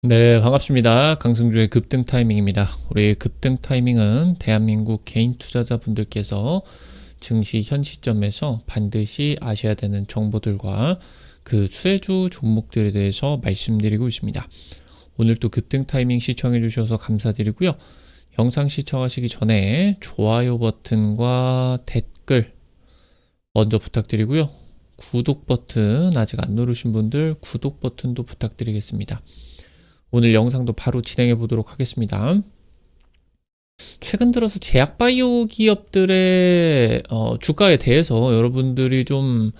네, 반갑습니다. 강승주의 급등 타이밍입니다. 우리 급등 타이밍은 대한민국 개인 투자자분들께서 증시 현 시점에서 반드시 아셔야 되는 정보들과 그 수혜주 종목들에 대해서 말씀드리고 있습니다. 오늘도 급등 타이밍 시청해 주셔서 감사드리고요. 영상 시청하시기 전에 좋아요 버튼과 댓글 먼저 부탁드리고요. 구독 버튼 아직 안 누르신 분들 구독 버튼도 부탁드리겠습니다. 오늘 영상도 바로 진행해 보도록 하겠습니다. 최근 들어서 제약바이오 기업들의 주가에 대해서 여러분들이 좀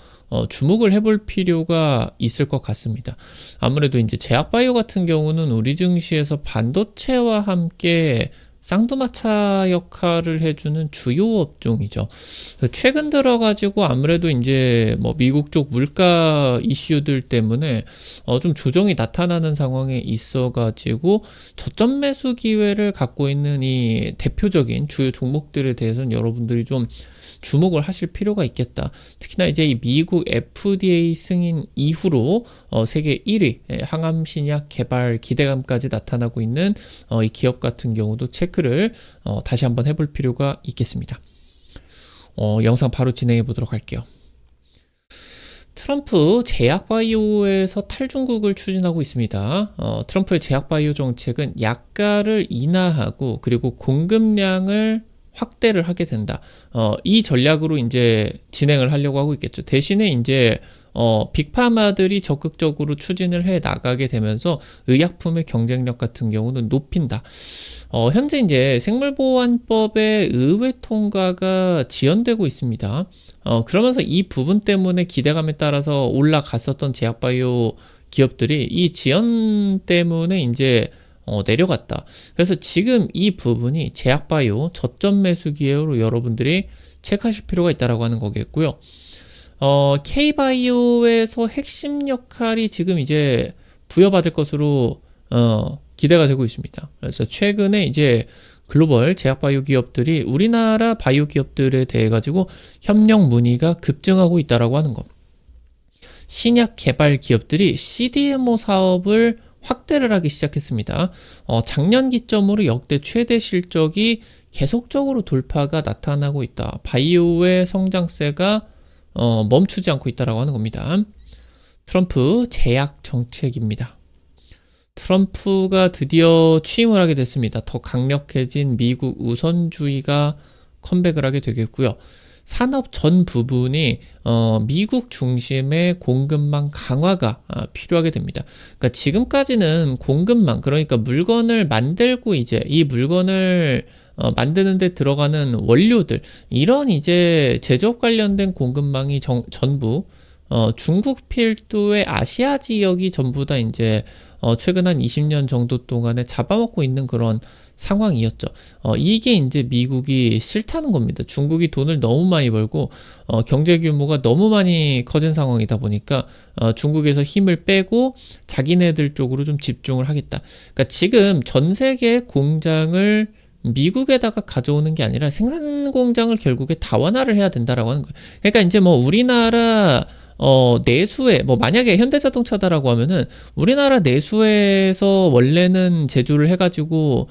주목을 해볼 필요가 있을 것 같습니다. 아무래도 이제 제약바이오 같은 경우는 우리 증시에서 반도체와 함께 쌍두마차 역할을 해주는 주요 업종이죠. 최근 들어가지고 아무래도 이제 뭐 미국 쪽 물가 이슈들 때문에 좀 조정이 나타나는 상황에 있어가지고 저점 매수 기회를 갖고 있는 이 대표적인 주요 종목들에 대해서는 여러분들이 좀 주목을 하실 필요가 있겠다. 특히나 이제 이 미국 FDA 승인 이후로 세계 1위 항암 신약 개발 기대감까지 나타나고 있는 이 기업 같은 경우도 체크를 다시 한번 해볼 필요가 있겠습니다. 영상 바로 진행해 보도록 할게요. 트럼프 제약바이오에서 탈중국을 추진하고 있습니다. 트럼프의 제약바이오 정책은 약가를 인하하고 그리고 공급량을 확대를 하게 된다. 이 전략으로 이제 진행을 하려고 하고 있겠죠. 대신에 이제 빅파마들이 적극적으로 추진을 해 나가게 되면서 의약품의 경쟁력 같은 경우는 높인다. 현재 이제 생물보안법의 의회 통과가 지연되고 있습니다. 그러면서 이 부분 때문에 기대감에 따라서 올라갔었던 제약바이오 기업들이 이 지연 때문에 이제 내려갔다. 그래서 지금 이 부분이 제약바이오 저점 매수 기회로 여러분들이 체크하실 필요가 있다라고 하는 거겠고요. K바이오에서 핵심 역할이 지금 이제 부여받을 것으로 기대가 되고 있습니다. 그래서 최근에 이제 글로벌 제약바이오 기업들이 우리나라 바이오 기업들에 대해 가지고 협력 문의가 급증하고 있다라고 하는 것. 신약 개발 기업들이 CDMO 사업을 확대를 하기 시작했습니다. 작년 기점으로 역대 최대 실적이 계속적으로 돌파가 나타나고 있다. 바이오의 성장세가 멈추지 않고 있다라고 하는 겁니다. 트럼프 제약 정책입니다. 트럼프가 드디어 취임을 하게 됐습니다. 더 강력해진 미국 우선주의가 컴백을 하게 되겠고요. 산업 전 부분이 미국 중심의 공급망 강화가 필요하게 됩니다. 그러니까 지금까지는 공급망, 그러니까 물건을 만들고 이제 이 물건을 만드는 데 들어가는 원료들, 이런 이제 제조업 관련된 공급망이 전부 중국 필두의 아시아 지역이 전부 다 이제 최근 한 20년 정도 동안에 잡아먹고 있는 그런 상황이었죠. 이게 이제 미국이 싫다는 겁니다. 중국이 돈을 너무 많이 벌고 경제 규모가 너무 많이 커진 상황이다 보니까 중국에서 힘을 빼고 자기네들 쪽으로 좀 집중을 하겠다. 그러니까 지금 전 세계 공장을 미국에다가 가져오는 게 아니라 생산 공장을 결국에 다원화를 해야 된다라고 하는 거예요. 그러니까 이제 뭐 우리나라 내수에 뭐 만약에 현대자동차다라고 하면은 우리나라 내수에서 원래는 제조를 해가지고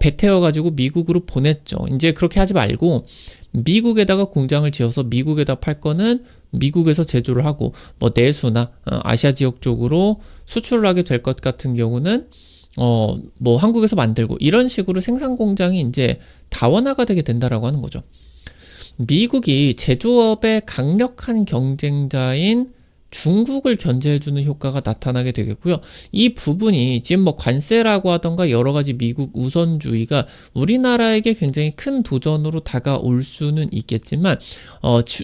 배 태워가지고 미국으로 보냈죠. 이제 그렇게 하지 말고 미국에다가 공장을 지어서 미국에다 팔 거는 미국에서 제조를 하고 뭐 내수나 아시아 지역 쪽으로 수출을 하게 될 것 같은 경우는 뭐 한국에서 만들고 이런 식으로 생산 공장이 이제 다원화가 되게 된다라고 하는 거죠. 미국이 제조업의 강력한 경쟁자인 중국을 견제해주는 효과가 나타나게 되겠고요. 이 부분이 지금 뭐 관세라고 하던가 여러 가지 미국 우선주의가 우리나라에게 굉장히 큰 도전으로 다가올 수는 있겠지만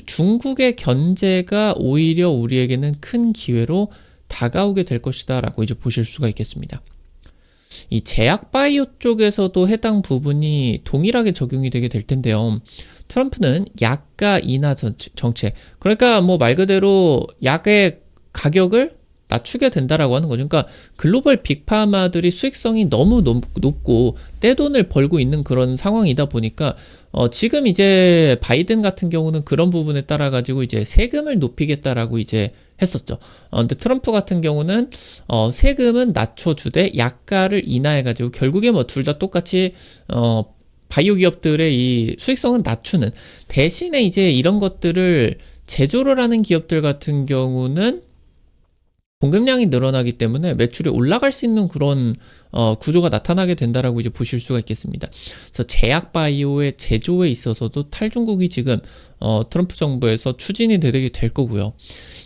중국의 견제가 오히려 우리에게는 큰 기회로 다가오게 될 것이다 라고 이제 보실 수가 있겠습니다. 이 제약바이오 쪽에서도 해당 부분이 동일하게 적용이 되게 될 텐데요. 트럼프는 약가 인하 정책, 그러니까 뭐 말 그대로 약의 가격을 낮추게 된다라고 하는 거죠. 그러니까 글로벌 빅파마들이 수익성이 너무 높고 떼돈을 벌고 있는 그런 상황이다 보니까 지금 이제 바이든 같은 경우는 그런 부분에 따라 가지고 이제 세금을 높이겠다라고 이제 했었죠. 근데 트럼프 같은 경우는 세금은 낮춰주되 약가를 인하해가지고 결국에 뭐 둘 다 똑같이 바이오 기업들의 이 수익성은 낮추는 대신에 이제 이런 것들을 제조를 하는 기업들 같은 경우는 공급량이 늘어나기 때문에 매출이 올라갈 수 있는 그런 구조가 나타나게 된다라고 이제 보실 수가 있겠습니다. 그래서 제약 바이오의 제조에 있어서도 탈중국이 지금 트럼프 정부에서 추진이 되게 될 거고요.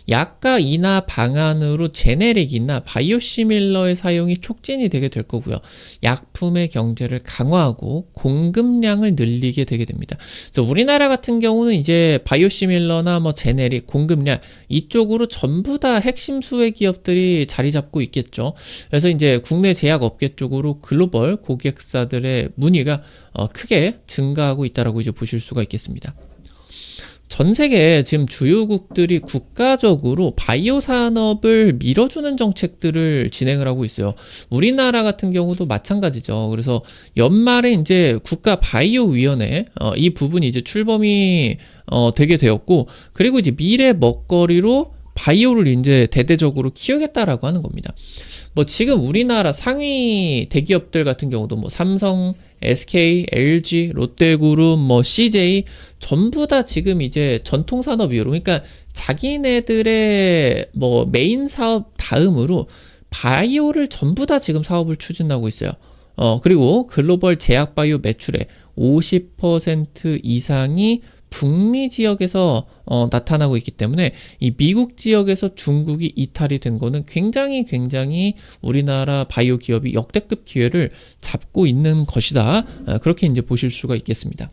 약가 인하 방안으로 제네릭이나 바이오시밀러의 사용이 촉진이 되게 될 거고요. 약품의 경제를 강화하고 공급량을 늘리게 되게 됩니다. 그래서 우리나라 같은 경우는 이제 바이오시밀러나 뭐 제네릭, 공급량 이쪽으로 전부 다 핵심 수혜 기업들이 자리 잡고 있겠죠. 그래서 이제 국내 제약 업계 쪽으로 글로벌 고객사들의 문의가 크게 증가하고 있다라고 이제 보실 수가 있겠습니다. 전 세계 지금 주요국들이 국가적으로 바이오 산업을 밀어주는 정책들을 진행을 하고 있어요. 우리나라 같은 경우도 마찬가지죠. 그래서 연말에 이제 국가 바이오 위원회 이 부분이 이제 출범이 되게 되었고, 그리고 이제 미래 먹거리로 바이오를 이제 대대적으로 키우겠다라고 하는 겁니다. 뭐 지금 우리나라 상위 대기업들 같은 경우도 뭐 삼성, SK, LG, 롯데그룹, 뭐 CJ 전부 다 지금 이제 전통산업이로, 그러니까 자기네들의 뭐 메인 사업 다음으로 바이오를 전부 다 지금 사업을 추진하고 있어요. 그리고 글로벌 제약 바이오 매출의 50% 이상이 북미 지역에서 나타나고 있기 때문에 이 미국 지역에서 중국이 이탈이 된 거는 굉장히 우리나라 바이오 기업이 역대급 기회를 잡고 있는 것이다. 그렇게 이제 보실 수가 있겠습니다.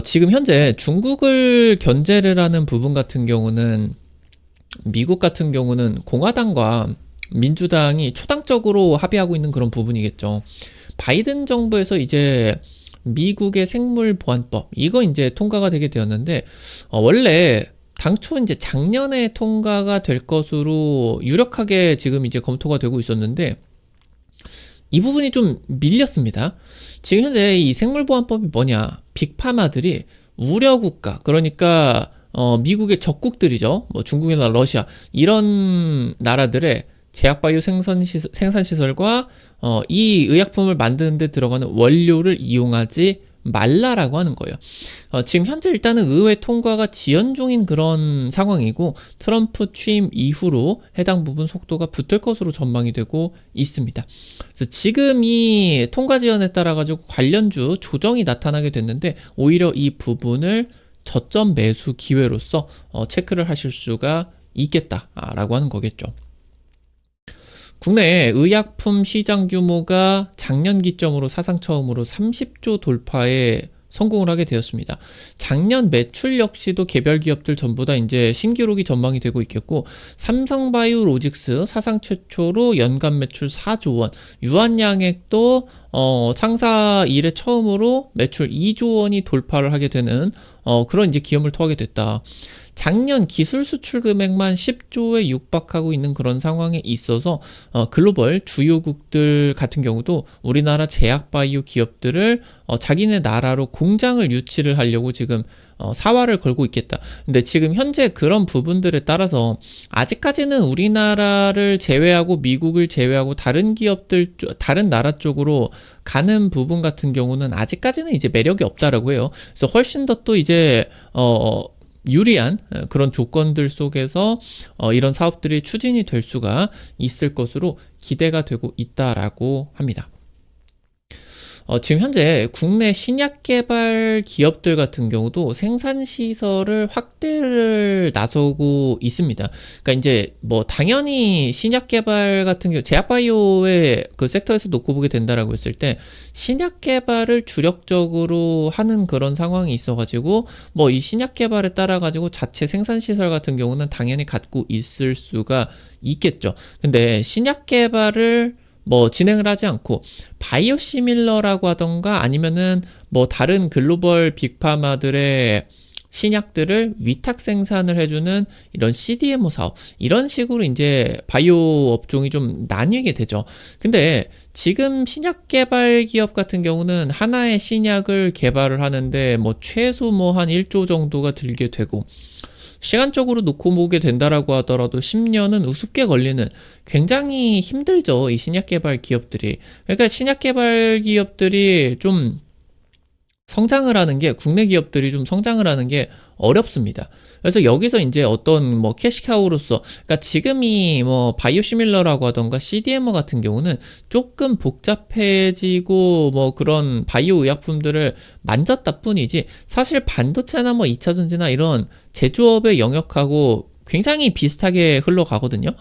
지금 현재 중국을 견제를 하는 부분 같은 경우는 미국 같은 경우는 공화당과 민주당이 초당적으로 합의하고 있는 그런 부분이겠죠. 바이든 정부에서 이제 미국의 생물보안법 이거 이제 통과가 되게 되었는데 원래 당초 이제 작년에 통과가 될 것으로 유력하게 지금 이제 검토가 되고 있었는데 이 부분이 좀 밀렸습니다. 지금 현재 이 생물보안법이 뭐냐? 빅파마들이 우려국가, 그러니까 미국의 적국들이죠. 뭐 중국이나 러시아 이런 나라들의 제약바이오 생산시설과 이 의약품을 만드는 데 들어가는 원료를 이용하지 말라라고 하는 거예요. 지금 현재 일단은 의회 통과가 지연 중인 그런 상황이고 트럼프 취임 이후로 해당 부분 속도가 붙을 것으로 전망이 되고 있습니다. 그래서 지금 이 통과 지연에 따라 가지고 관련주 조정이 나타나게 됐는데 오히려 이 부분을 저점 매수 기회로서 체크를 하실 수가 있겠다라고 하는 거겠죠. 국내 의약품 시장 규모가 작년 기점으로 사상 처음으로 30조 돌파에 성공을 하게 되었습니다. 작년 매출 역시도 개별 기업들 전부 다 이제 신기록이 전망이 되고 있겠고, 삼성바이오로직스 사상 최초로 연간 매출 4조 원, 유한양액도 창사 이래 처음으로 매출 2조 원이 돌파를 하게 되는 그런 이제 기염을 토하게 됐다. 작년 기술 수출 금액만 10조에 육박하고 있는 그런 상황에 있어서 글로벌 주요국들 같은 경우도 우리나라 제약 바이오 기업들을 자기네 나라로 공장을 유치를 하려고 지금 사활을 걸고 있겠다. 근데 지금 현재 그런 부분들에 따라서 아직까지는 우리나라를 제외하고 미국을 제외하고 다른 기업들, 다른 나라 쪽으로 가는 부분 같은 경우는 아직까지는 이제 매력이 없다라고 해요. 그래서 훨씬 더 또 이제 유리한 그런 조건들 속에서 이런 사업들이 추진이 될 수가 있을 것으로 기대가 되고 있다라고 합니다. 지금 현재 국내 신약 개발 기업들 같은 경우도 생산 시설을 확대를 나서고 있습니다. 그러니까 이제 뭐 당연히 신약 개발 같은 경우 제약 바이오의 그 섹터에서 놓고 보게 된다라고 했을 때 신약 개발을 주력적으로 하는 그런 상황이 있어가지고 뭐 이 신약 개발에 따라 가지고 자체 생산 시설 같은 경우는 당연히 갖고 있을 수가 있겠죠. 근데 신약 개발을 뭐 진행을 하지 않고 바이오시밀러라고 하던가 아니면은 뭐 다른 글로벌 빅파마들의 신약들을 위탁 생산을 해주는 이런 CDMO 사업, 이런 식으로 이제 바이오 업종이 좀 나뉘게 되죠. 근데 지금 신약 개발 기업 같은 경우는 하나의 신약을 개발을 하는데 뭐 최소 뭐 한 1조 정도가 들게 되고, 시간적으로 놓고 보게 된다라고 하더라도 10년은 우습게 걸리는, 굉장히 힘들죠, 이 신약 개발 기업들이. 그러니까 신약 개발 기업들이 좀 성장을 하는 게, 국내 기업들이 좀 성장을 하는 게 어렵습니다. 그래서 여기서 이제 어떤 뭐 캐시카우로서, 그러니까 지금이 뭐 바이오시밀러라고 하던가 CDMO 같은 경우는 조금 복잡해지고 뭐 그런 바이오 의약품들을 만졌다 뿐이지, 사실 반도체나 뭐 2차 전지나 이런 제조업의 영역하고 굉장히 비슷하게 흘러가거든요.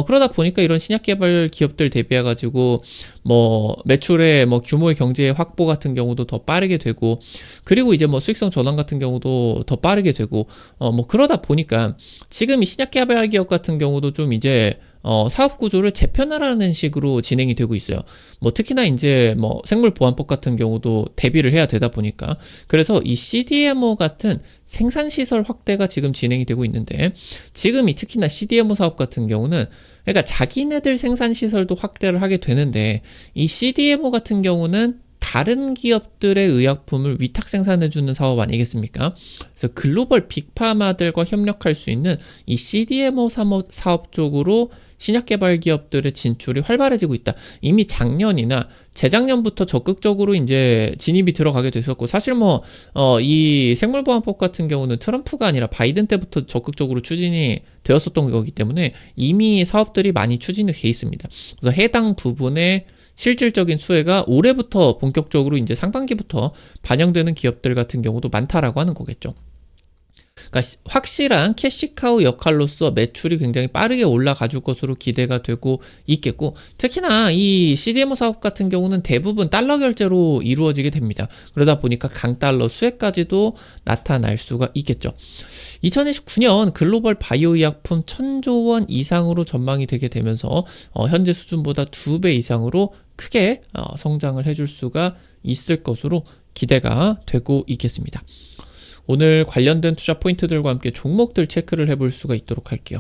그러다 보니까 이런 신약 개발 기업들 대비해가지고 뭐 매출의 뭐 규모의 경제 확보 같은 경우도 더 빠르게 되고, 그리고 이제 뭐 수익성 전환 같은 경우도 더 빠르게 되고, 뭐 그러다 보니까 지금 이 신약 개발 기업 같은 경우도 좀 이제 사업 구조를 재편하라는 식으로 진행이 되고 있어요. 뭐 특히나 이제 뭐 생물보안법 같은 경우도 대비를 해야 되다 보니까, 그래서 이 CDMO 같은 생산시설 확대가 지금 진행이 되고 있는데, 지금 이 특히나 CDMO 사업 같은 경우는 그러니까 자기네들 생산시설도 확대를 하게 되는데, 이 CDMO 같은 경우는 다른 기업들의 의약품을 위탁 생산해주는 사업 아니겠습니까? 그래서 글로벌 빅파마들과 협력할 수 있는 이 CDMO 사업 쪽으로 신약 개발 기업들의 진출이 활발해지고 있다. 이미 작년이나 재작년부터 적극적으로 이제 진입이 들어가게 됐었고, 사실 뭐 이 생물보안법 같은 경우는 트럼프가 아니라 바이든 때부터 적극적으로 추진이 되었었던 거기 때문에 이미 사업들이 많이 추진이 돼 있습니다. 그래서 해당 부분에 실질적인 수혜가 올해부터 본격적으로 이제 상반기부터 반영되는 기업들 같은 경우도 많다라고 하는 거겠죠. 그러니까 확실한 캐시카우 역할로서 매출이 굉장히 빠르게 올라가 줄 것으로 기대가 되고 있겠고, 특히나 이 CDMO 사업 같은 경우는 대부분 달러 결제로 이루어지게 됩니다. 그러다 보니까 강달러 수혜까지도 나타날 수가 있겠죠. 2029년 글로벌 바이오 의약품 1000조 원 이상으로 전망이 되게 되면서 현재 수준보다 2배 이상으로 크게 성장을 해줄 수가 있을 것으로 기대가 되고 있겠습니다. 오늘 관련된 투자 포인트들과 함께 종목들 체크를 해볼 수가 있도록 할게요.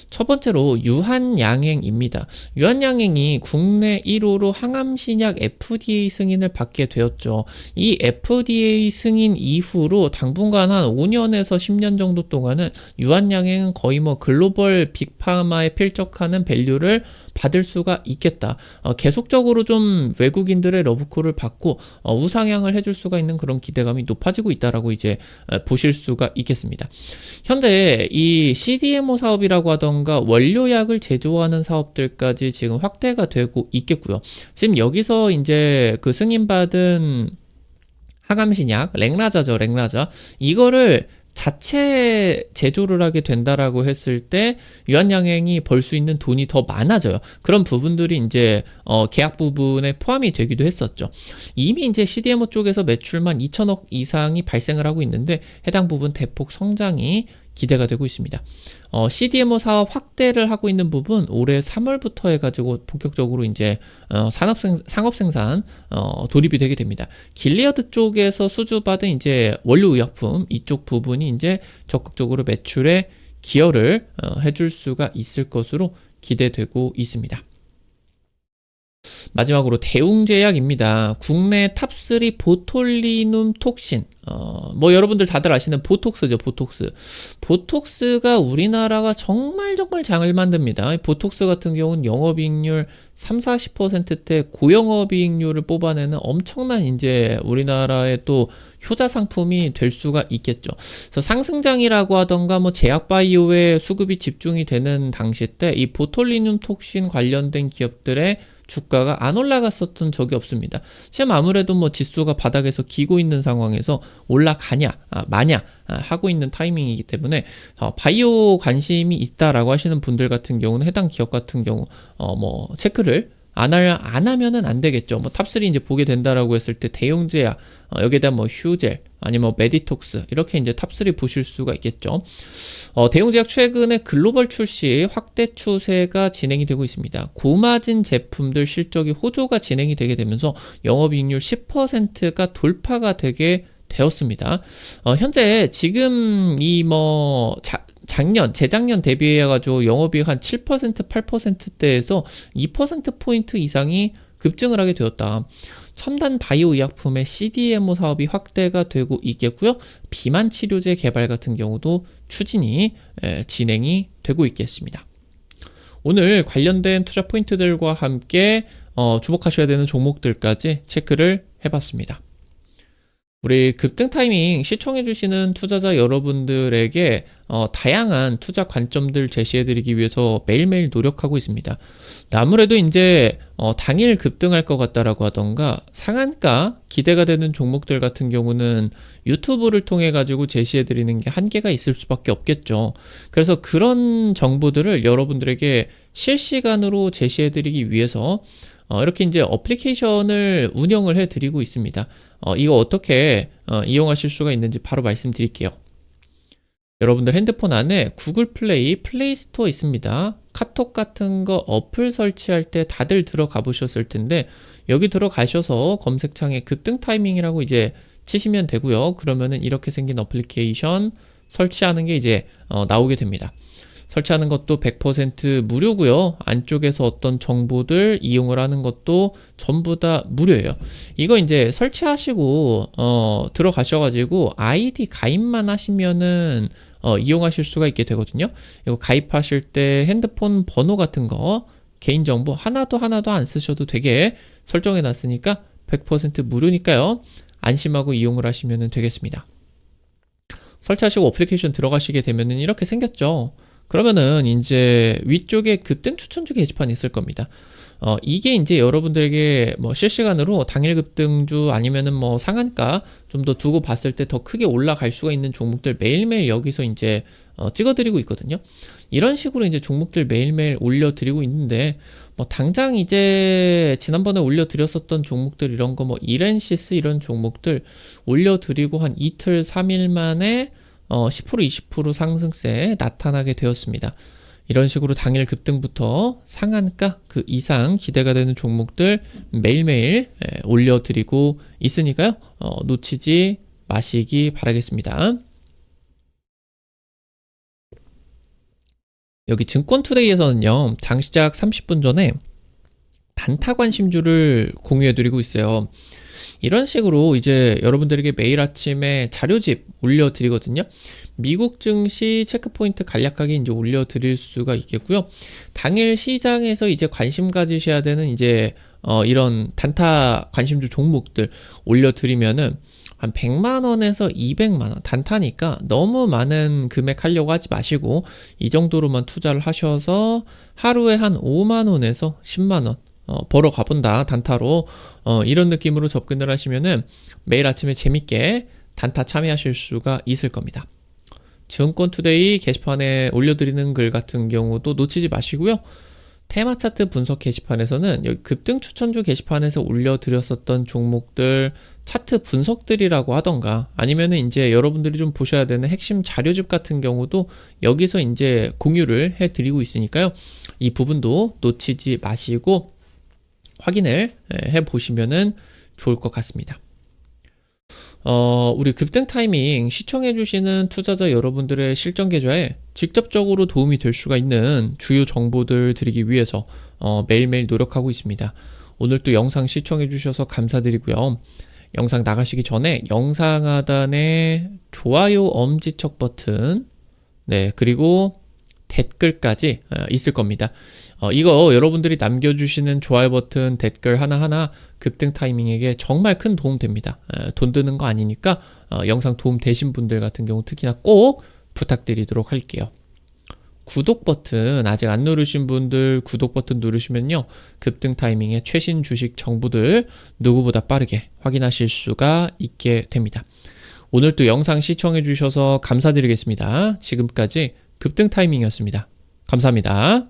첫 번째로 유한양행입니다. 유한양행이 국내 1호로 항암신약 FDA 승인을 받게 되었죠. 이 FDA 승인 이후로 당분간 한 5년에서 10년 정도 동안은 유한양행은 거의 뭐 글로벌 빅파마에 필적하는 밸류를 받을 수가 있겠다. 계속적으로 좀 외국인들의 러브콜을 받고 우상향을 해줄 수가 있는 그런 기대감이 높아지고 있다라고 이제 보실 수가 있겠습니다. 현재 이 CDMO 사업이라고 하던가 원료약을 제조하는 사업들까지 지금 확대가 되고 있겠고요. 지금 여기서 이제 그 승인받은 항암신약 렉나자죠, 렉나자. 이거를 자체 제조를 하게 된다라고 했을 때 유한양행이 벌 수 있는 돈이 더 많아져요. 그런 부분들이 이제 계약 부분에 포함이 되기도 했었죠. 이미 이제 CDMO 쪽에서 매출만 2천억 이상이 발생을 하고 있는데 해당 부분 대폭 성장이 기대가 되고 있습니다. CDMO 사업 확대를 하고 있는 부분 올해 3월부터 해가지고 본격적으로 이제 상업 생산 돌입이 되게 됩니다. 길리어드 쪽에서 수주받은 이제 원료 의약품 이쪽 부분이 이제 적극적으로 매출에 기여를 해줄 수가 있을 것으로 기대되고 있습니다. 마지막으로 대웅제약입니다. 국내 탑3 보톨리눔 톡신, 뭐 여러분들 다들 아시는 보톡스죠, 보톡스. 보톡스가 우리나라가 정말 잘 만듭니다. 보톡스 같은 경우는 영업이익률 30-40%대 고영업이익률을 뽑아내는 엄청난 이제 우리나라의 또 효자 상품이 될 수가 있겠죠. 그래서 상승장이라고 하던가 뭐 제약바이오에 수급이 집중이 되는 당시 때 이 보톨리눔 톡신 관련된 기업들의 주가가 안 올라갔었던 적이 없습니다. 지금 아무래도 뭐 지수가 바닥에서 기고 있는 상황에서 올라가냐 마냐 하고 있는 타이밍이기 때문에 바이오 관심이 있다라고 하시는 분들 같은 경우는 해당 기업 같은 경우 뭐 체크를 안 하면은 안 되겠죠. 뭐 탑3 이제 보게 된다라고 했을 때 대웅제약, 여기에 대한 뭐 휴젤, 아니면 뭐 메디톡스, 이렇게 이제 탑3 보실 수가 있겠죠. 대웅제약 최근에 글로벌 출시 확대 추세가 진행이 되고 있습니다. 고마진 제품들 실적이 호조가 진행이 되게 되면서 영업이익률 10%가 돌파가 되게 되었습니다. 현재 지금 재작년 대비해가지고 영업이익 한 7%, 8%대에서 2%포인트 이상이 급증을 하게 되었다. 첨단 바이오 의약품의 CDMO 사업이 확대가 되고 있겠고요. 비만 치료제 개발 같은 경우도 추진이 진행이 되고 있겠습니다. 오늘 관련된 투자 포인트들과 함께 주목하셔야 되는 종목들까지 체크를 해봤습니다. 우리 급등 타이밍 시청해주시는 투자자 여러분들에게 다양한 투자 관점들 제시해드리기 위해서 매일매일 노력하고 있습니다. 아무래도 이제 당일 급등할 것 같다라고 하던가 상한가 기대가 되는 종목들 같은 경우는 유튜브를 통해 가지고 제시해드리는 게 한계가 있을 수밖에 없겠죠. 그래서 그런 정보들을 여러분들에게 실시간으로 제시해드리기 위해서 이렇게 이제 어플리케이션을 운영을 해드리고 있습니다. 이거 어떻게 이용하실 수가 있는지 바로 말씀드릴게요. 여러분들 핸드폰 안에 구글 플레이 스토어 있습니다. 카톡 같은 거 어플 설치할 때 다들 들어가 보셨을 텐데 여기 들어가셔서 검색창에 급등 타이밍이라고 이제 치시면 되고요. 그러면은 이렇게 생긴 어플리케이션 설치하는 게 이제 나오게 됩니다. 설치하는 것도 100% 무료고요. 안쪽에서 어떤 정보들 이용을 하는 것도 전부 다 무료예요. 이거 이제 설치하시고 들어가셔가지고 아이디 가입만 하시면은 이용하실 수가 있게 되거든요. 이거 가입하실 때 핸드폰 번호 같은 거 개인정보 하나도 안 쓰셔도 되게 설정해 놨으니까 100% 무료니까요. 안심하고 이용을 하시면 되겠습니다. 설치하시고 어플리케이션 들어가시게 되면은 이렇게 생겼죠. 그러면은 이제 위쪽에 급등 추천주 게시판이 있을 겁니다. 이게 이제 여러분들에게 뭐 실시간으로 당일 급등주 아니면은 뭐 상한가 좀 더 두고 봤을 때 더 크게 올라갈 수가 있는 종목들 매일매일 여기서 이제 찍어드리고 있거든요. 이런 식으로 이제 종목들 매일매일 올려드리고 있는데 뭐 당장 이제 지난번에 올려드렸었던 종목들 이런 거 뭐 이렌시스 이런 종목들 올려드리고 한 이틀 3일 만에 10% 20% 상승세 나타나게 되었습니다. 이런 식으로 당일 급등부터 상한가 그 이상 기대가 되는 종목들 매일매일 올려드리고 있으니까요. 놓치지 마시기 바라겠습니다. 여기 증권투데이에서는요. 장시작 30분 전에 단타 관심주를 공유해드리고 있어요. 이런 식으로 이제 여러분들에게 매일 아침에 자료집 올려드리거든요. 미국 증시 체크포인트 간략하게 이제 올려드릴 수가 있겠고요. 당일 시장에서 이제 관심 가지셔야 되는 이제 이런 단타 관심주 종목들 올려드리면은 한 100만원에서 200만원 단타니까 너무 많은 금액 하려고 하지 마시고 이 정도로만 투자를 하셔서 하루에 한 5만원에서 10만원 벌어 가본다 단타로 이런 느낌으로 접근을 하시면은 매일 아침에 재밌게 단타 참여하실 수가 있을 겁니다. 증권투데이 게시판에 올려드리는 글 같은 경우도 놓치지 마시고요. 테마 차트 분석 게시판에서는 여기 급등 추천주 게시판에서 올려드렸었던 종목들 차트 분석들이라고 하던가 아니면은 이제 여러분들이 좀 보셔야 되는 핵심 자료집 같은 경우도 여기서 이제 공유를 해드리고 있으니까요. 이 부분도 놓치지 마시고 확인을 해 보시면은 좋을 것 같습니다. 우리 급등 타이밍 시청해 주시는 투자자 여러분들의 실전 계좌에 직접적으로 도움이 될 수가 있는 주요 정보들 드리기 위해서 매일매일 노력하고 있습니다. 오늘 또 영상 시청해 주셔서 감사드리고요. 영상 나가시기 전에 영상 하단에 좋아요 엄지척 버튼 그리고 댓글까지 있을 겁니다. 이거 여러분들이 남겨주시는 좋아요 버튼 댓글 하나하나 급등 타이밍에게 정말 큰 도움 됩니다. 돈 드는 거 아니니까 영상 도움 되신 분들 같은 경우 특히나 꼭 부탁드리도록 할게요. 구독 버튼 아직 안 누르신 분들 구독 버튼 누르시면요. 급등 타이밍의 최신 주식 정보들 누구보다 빠르게 확인하실 수가 있게 됩니다. 오늘 또 영상 시청해 주셔서 감사드리겠습니다. 지금까지 급등 타이밍이었습니다. 감사합니다.